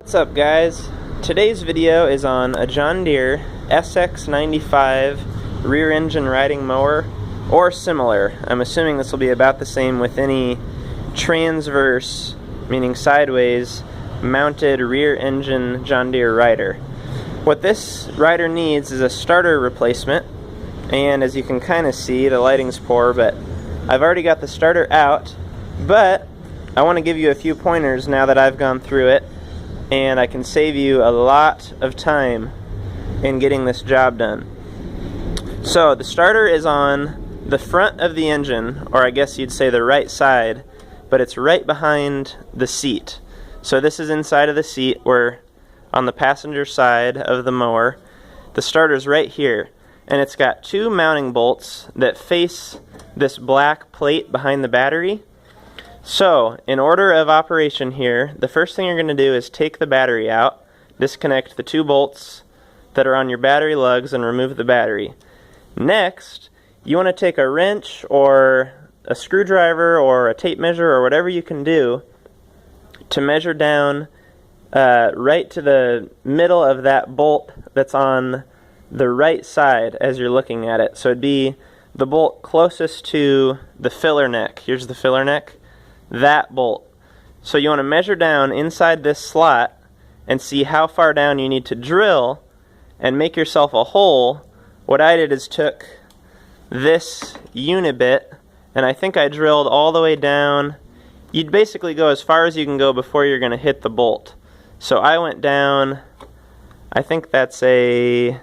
What's up, guys? Today's video is on a John Deere SX95 rear engine riding mower or similar. I'm assuming this will be about the same with any transverse, meaning sideways, mounted rear engine John Deere rider. What this rider needs is a starter replacement, and as you can kind of see, the lighting's poor, but I've already got the starter out, but I want to give you a few pointers now that I've gone through it, and I can save you a lot of time in getting this job done. So the starter is on the front of the engine, or I guess you'd say the right side, but it's right behind the seat. So this is inside of the seat. We're on the passenger side of the mower. The starter's right here, and it's got two mounting bolts that face this black plate behind the battery. So, in order of operation here, the first thing you're going to do is take the battery out, disconnect the two bolts that are on your battery lugs, and remove the battery. Next, you want to take a wrench or a screwdriver or a tape measure or whatever you can do to measure down right to the middle of that bolt that's on the right side as you're looking at it. So it'd be the bolt closest to the filler neck. Here's the filler neck. That bolt. So you want to measure down inside this slot and see how far down you need to drill and make yourself a hole. What I did is took this unibit, and I think I drilled all the way down. You'd basically go as far as you can go before you're going to hit the bolt. So I went down, I think that's I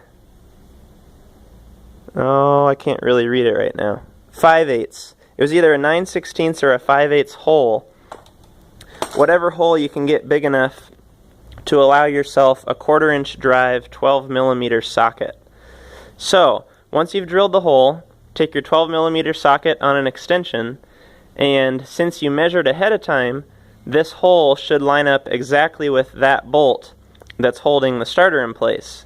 can't really read it right now, 5/8. It was either a 9/16 or a 5/8 hole. Whatever hole you can get big enough to allow yourself a 1/4 inch drive 12mm socket. So, once you've drilled the hole, take your 12mm socket on an extension, and since you measured ahead of time, this hole should line up exactly with that bolt that's holding the starter in place.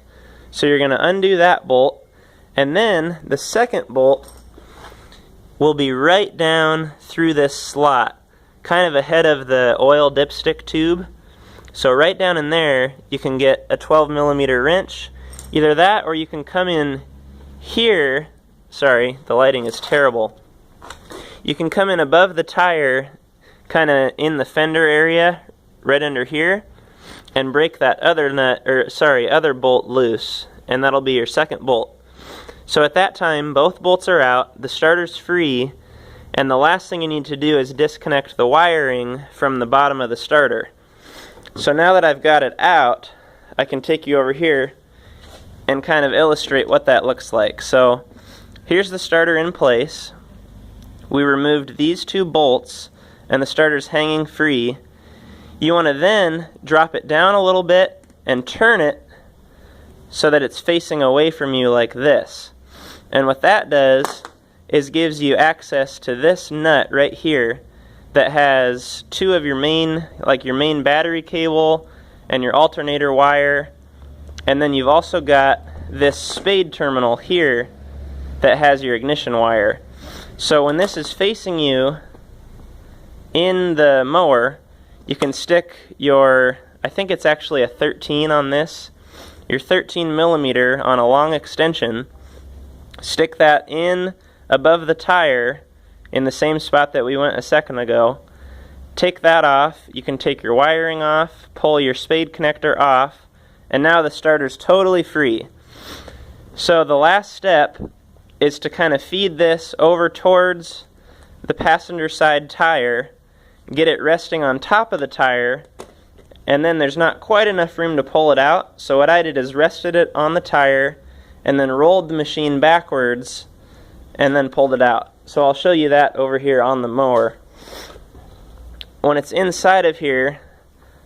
So you're going to undo that bolt, and then the second bolt will be right down through this slot, kind of ahead of the oil dipstick tube. So right down in there, you can get a 12mm wrench. Either that, or you can come in here. Sorry, the lighting is terrible. You can come in above the tire, kind of in the fender area, right under here, and break that other bolt loose, and that'll be your second bolt. So at that time, both bolts are out, the starter's free, and the last thing you need to do is disconnect the wiring from the bottom of the starter. So now that I've got it out, I can take you over here and kind of illustrate what that looks like. So here's the starter in place. We removed these two bolts, and the starter's hanging free. You want to then drop it down a little bit and turn it so that it's facing away from you like this. And what that does is gives you access to this nut right here that has two of your main battery cable and your alternator wire, and then you've also got this spade terminal here that has your ignition wire. So when this is facing you in the mower, you can stick your, I think it's actually a 13 on this, your 13mm on a long extension. Stick that in above the tire in the same spot that we went a second ago. Take that off. You can take your wiring off, pull your spade connector off, and now the starter's totally free. So the last step is to kind of feed this over towards the passenger side tire, get it resting on top of the tire, and then there's not quite enough room to pull it out. So what I did is rested it on the tire and then rolled the machine backwards and then pulled it out. So I'll show you that over here on the mower. When it's inside of here,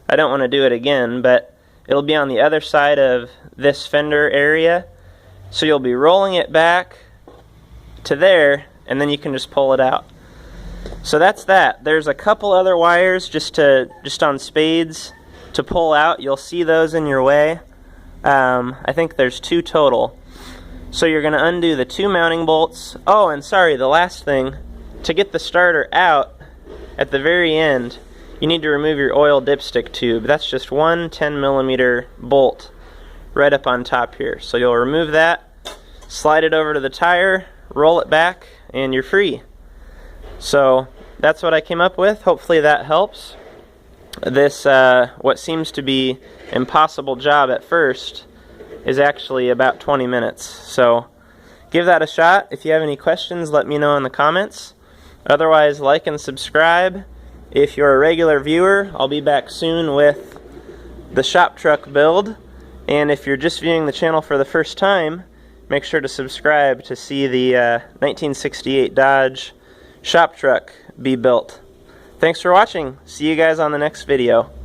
I don't want to do it again, but it'll be on the other side of this fender area. So you'll be rolling it back to there, and then you can just pull it out. So that's that. There's a couple other wires just on spades to pull out. You'll see those in your way. I think there's 2 total. So you're going to undo the 2 mounting bolts. Oh, and sorry, the last thing, to get the starter out at the very end, you need to remove your oil dipstick tube. That's just one 10mm bolt right up on top here. So you'll remove that, slide it over to the tire, roll it back, and you're free. So that's what I came up with. Hopefully that helps. This, what seems to be impossible job at first, is actually about 20 minutes. So give that a shot. If you have any questions, let me know in the comments. Otherwise, like and subscribe. If you're a regular viewer, I'll be back soon with the shop truck build. And if you're just viewing the channel for the first time, make sure to subscribe to see the 1968 Dodge shop truck be built. Thanks for watching. See you guys on the next video.